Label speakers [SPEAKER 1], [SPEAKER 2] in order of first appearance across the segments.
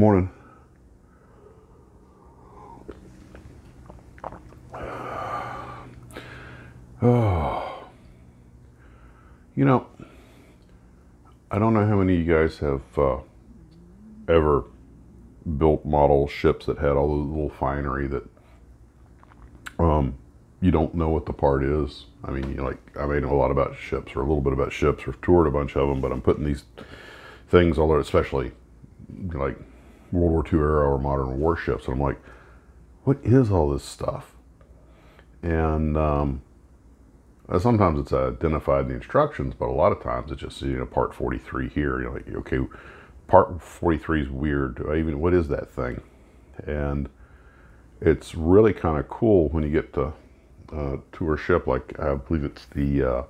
[SPEAKER 1] Morning. Oh, you know, I don't know how many of you guys have ever built model ships that had all the little finery that you don't know what the part is. I mean, I may know a lot about ships or a little bit about ships or toured a bunch of them, but I'm putting these things all over, especially like World War II era or modern warships, and I'm like, what is all this stuff? And sometimes it's identified in the instructions, but a lot of times it's just, part 43 here. You're like, okay, part 43 is weird. What is that thing? And it's really kind of cool when you get to tour a ship, like I believe it's the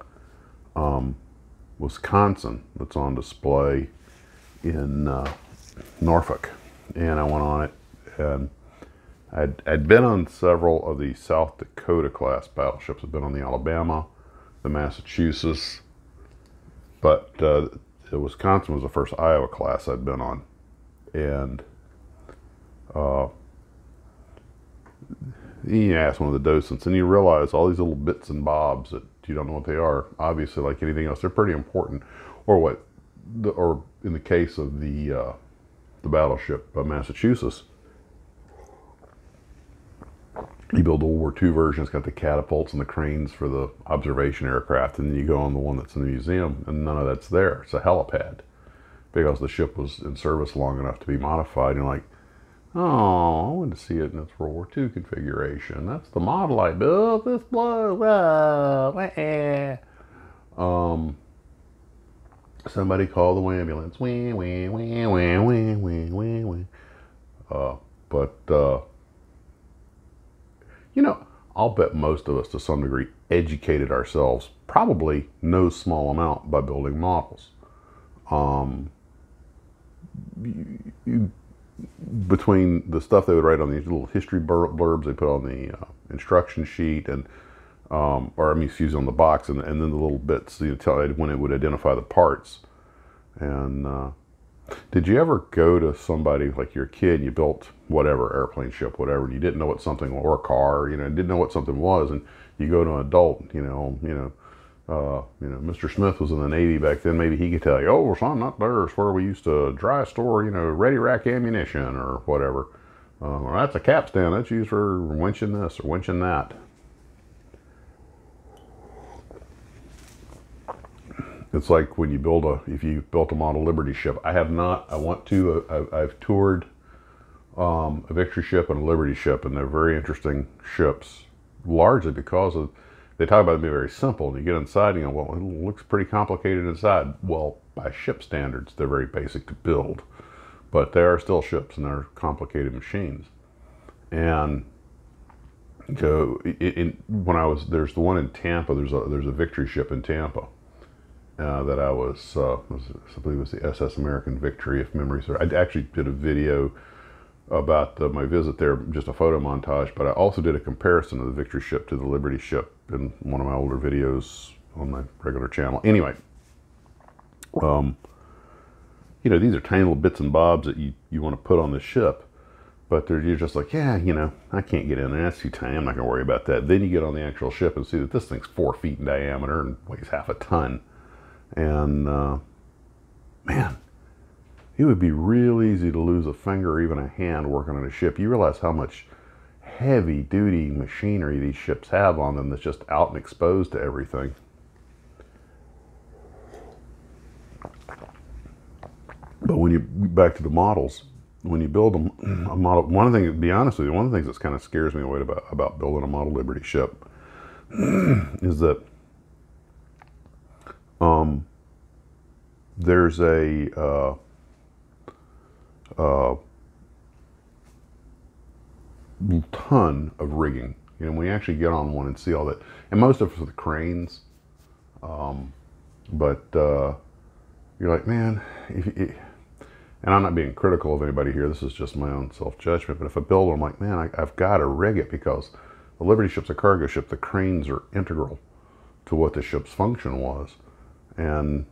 [SPEAKER 1] Wisconsin that's on display in Norfolk. And I went on it, and I'd been on several of the South Dakota class battleships. I'd been on the Alabama, the Massachusetts, but the Wisconsin was the first Iowa class I'd been on. And you ask one of the docents, and you realize all these little bits and bobs that you don't know what they are. Obviously, like anything else, they're pretty important. Or in the case of the battleship Massachusetts, you build the World War II version. It's got the catapults and the cranes for the observation aircraft, and then you go on the one that's in the museum, and none of that's there. It's a helipad because the ship was in service long enough to be modified. And you're like, oh, I wanted to see it in its World War II configuration. That's the model I built. This blows. Somebody call the ambulance. Wah, wah, wah, wah, wah, wah, wah. I'll bet most of us to some degree educated ourselves, probably no small amount, by building models. Between the stuff they would write on these little history blurbs they put on the instruction sheet, and on the box, and then the little bits, when it would identify the parts. And did you ever go to somebody, like you're a kid, and you built whatever, airplane, ship, whatever, and you didn't know what something, or a car, didn't know what something was, and you go to an adult, Mr. Smith was in the Navy back then, maybe he could tell you, oh, son, not there's where we used to dry store, ready rack ammunition or whatever. Or that's a capstan, that's used for winching this or winching that. It's like when if you built a model Liberty ship. I have not. I want to. I've toured a Victory ship and a Liberty ship, and they're very interesting ships, largely because they talk about it being very simple. And you get inside, and you go, well, it looks pretty complicated inside. Well, by ship standards, they're very basic to build, but they are still ships, and they're complicated machines. And so, there's the one in Tampa. There's a Victory ship in Tampa. That I believe it was the SS American Victory, if memory serves. I actually did a video about my visit there, just a photo montage, but I also did a comparison of the Victory ship to the Liberty ship in one of my older videos on my regular channel. Anyway, these are tiny little bits and bobs that you want to put on the ship, but you're just like, yeah, I can't get in there. That's too tiny. I'm not going to worry about that. Then you get on the actual ship and see that this thing's 4 feet in diameter and weighs half a ton. And man, it would be real easy to lose a finger or even a hand working on a ship. You realize how much heavy duty machinery these ships have on them that's just out and exposed to everything. But back to the models, when you build a model, to be honest with you, one of the things that kind of scares me away about building a model Liberty ship is that there's a ton of rigging. When you actually get on one and see all that, and most of it's the cranes, but you're like, man, and I'm not being critical of anybody here, this is just my own self-judgment, but if I build one, I'm like, man, I've got to rig it, because the Liberty ship's a cargo ship. The cranes are integral to what the ship's function was. And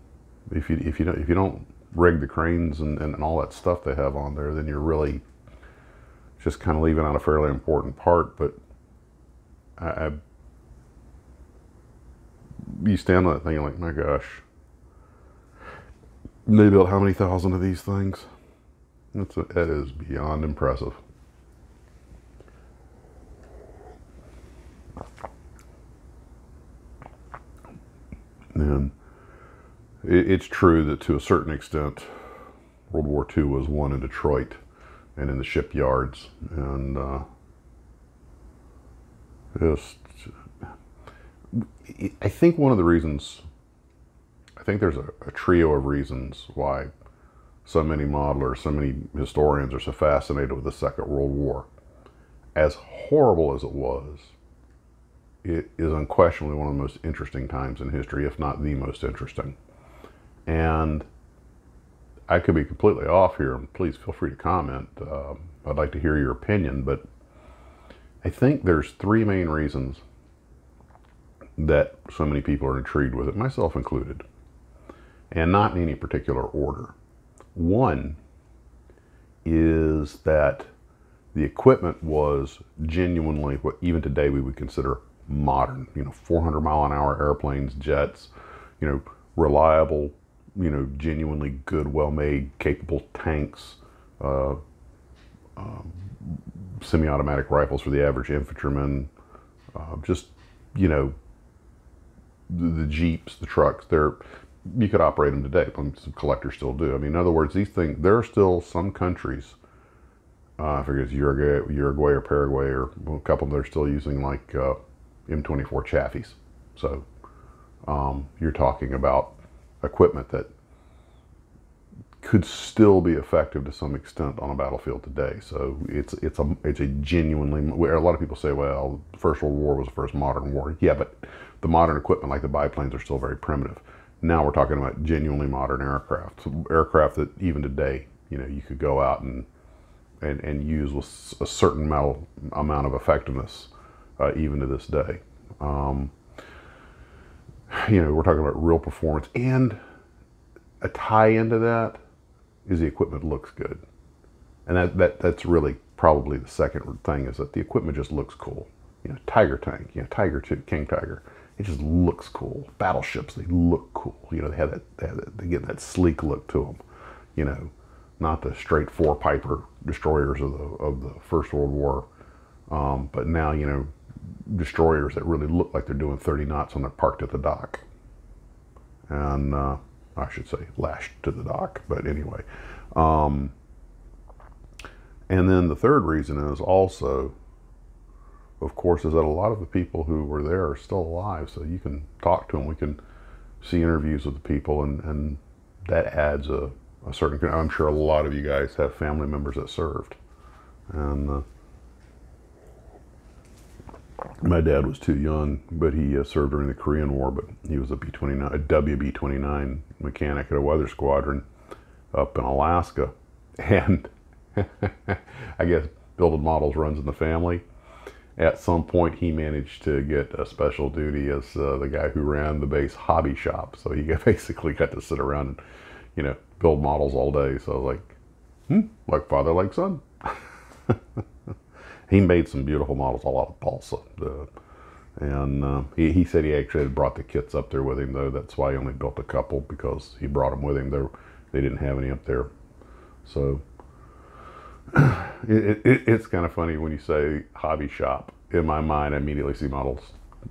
[SPEAKER 1] if you don't rig the cranes and all that stuff they have on there, then you're really just kind of leaving out a fairly important part. But you stand on that thing, you're like, my gosh, they built how many thousand of these things? That is beyond impressive. And it's true that to a certain extent, World War II was won in Detroit and in the shipyards, and I think one of the reasons, I think there's a trio of reasons why so many modelers, so many historians are so fascinated with the Second World War. As horrible as it was, it is unquestionably one of the most interesting times in history, if not the most interesting. And I could be completely off here, and please feel free to comment. I'd like to hear your opinion, but I think there's three main reasons that so many people are intrigued with it, myself included, and not in any particular order. One is that the equipment was genuinely what even today we would consider modern. 400-mile-an-hour airplanes, jets, reliable, genuinely good, well-made, capable tanks, semi-automatic rifles for the average infantryman, just, the Jeeps, the trucks, you could operate them today. Some collectors still do. In other words, these things, there are still some countries, I forget it's Uruguay or Paraguay, or a couple of them, they're still using like M24 chassis. So you're talking about equipment that could still be effective to some extent on a battlefield today. So it's a genuinely, a lot of people say, well, the First World War was the first modern war. Yeah, but the modern equipment like the biplanes are still very primitive. Now we're talking about genuinely modern aircraft, that even today, you could go out and use with a certain amount of effectiveness, even to this day. We're talking about real performance, and a tie into that is the equipment looks good, and that's really probably the second thing, is that the equipment just looks cool. Tiger tank, Tiger II, King Tiger, it just looks cool. Battleships, they look cool. They get that sleek look to them. Not the straight four-piper destroyers of the First World War, but now destroyers that really look like they're doing 30 knots when they're parked at the dock, and I should say lashed to the dock. But anyway, and then the third reason is also, of course, is that a lot of the people who were there are still alive, so you can talk to them. We can see interviews with the people, and that adds a certain, I'm sure a lot of you guys have family members that served. And my dad was too young, but he served during the Korean War, but he was a WB-29 mechanic at a weather squadron up in Alaska. And I guess building models runs in the family. At some point, he managed to get a special duty as the guy who ran the base hobby shop. So he basically got to sit around and, build models all day. So I was like, like father, like son. He made some beautiful models all out of balsa. And he said he actually had brought the kits up there with him, though. That's why he only built a couple, because he brought them with him. They didn't have any up there. So it's kind of funny when you say hobby shop. In my mind, I immediately see models,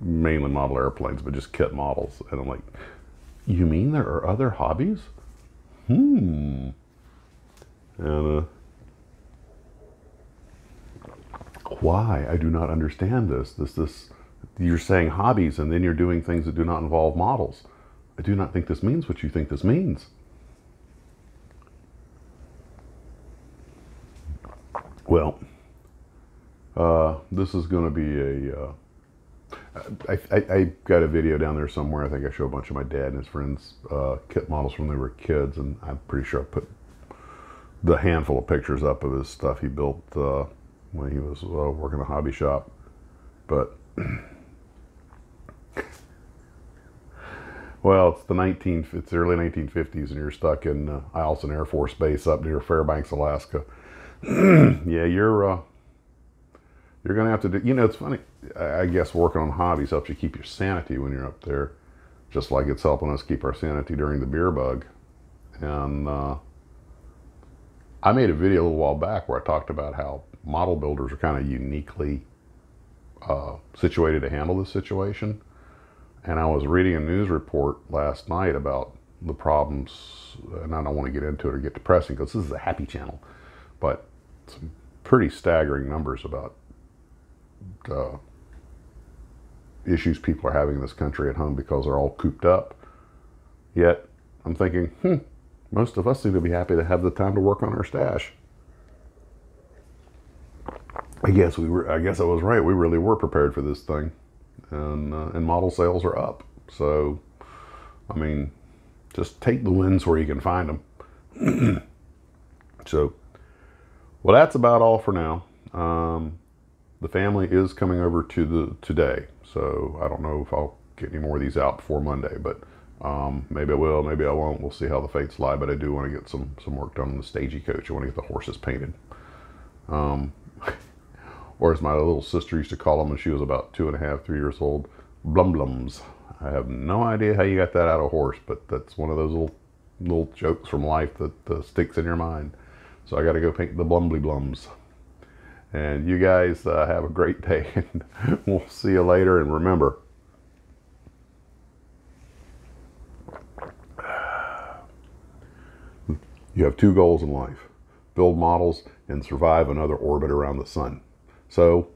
[SPEAKER 1] mainly model airplanes, but just kit models. And I'm like, you mean there are other hobbies? And why? I do not understand this. You're saying hobbies, and then you're doing things that do not involve models. I do not think this means what you think this means. Well, this is going to be I got a video down there somewhere. I think I show a bunch of my dad and his friends kit models from when they were kids, and I'm pretty sure I put the handful of pictures up of his stuff he built when he was working a hobby shop. But Well, it's early 1950s, and you're stuck in Eielson Air Force Base up near Fairbanks, Alaska. Yeah, you're gonna have to do. You know, it's funny. I guess working on hobbies helps you keep your sanity when you're up there, just like it's helping us keep our sanity during the beer bug. And I made a video a little while back where I talked about how model builders are kind of uniquely situated to handle this situation. And I was reading a news report last night about the problems, and I don't want to get into it or get depressing because this is a happy channel, but some pretty staggering numbers about issues people are having in this country at home because they're all cooped up. Yet I'm thinking, most of us seem to be happy to have the time to work on our stash. I guess I was right. We really were prepared for this thing, and model sales are up. So, I mean, just take the wins where you can find them. So, well, that's about all for now. The family is coming over today, so I don't know if I'll get any more of these out before Monday, but maybe I will, maybe I won't. We'll see how the fates lie, but I do want to get some work done on the stagey coach. I want to get the horses painted. Or as my little sister used to call them when she was about 2.5, 3 years old, blum blums. I have no idea how you got that out of a horse, but that's one of those little jokes from life that sticks in your mind. So I got to go paint the blumbly blums. And you guys have a great day, and we'll see you later. And remember, you have 2 goals in life: build models and survive another orbit around the sun. So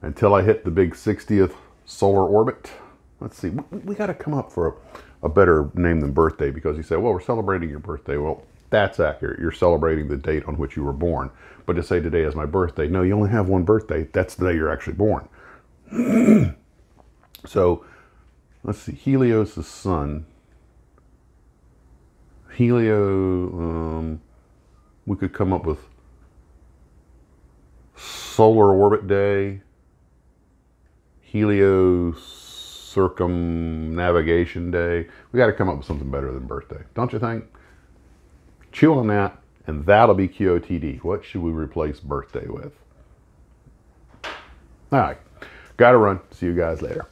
[SPEAKER 1] until I hit the big 60th solar orbit, let's see, we got to come up for a better name than birthday, because you say, well, we're celebrating your birthday. Well, that's accurate. You're celebrating the date on which you were born. But to say today is my birthday, no, you only have one birthday. That's the day you're actually born. So let's see, Helios' sun. We could come up with solar orbit day, Helios circumnavigation day. We got to come up with something better than birthday, don't you think? Chew on that, and that'll be QOTD. What should we replace birthday with? All right, gotta run. See you guys later.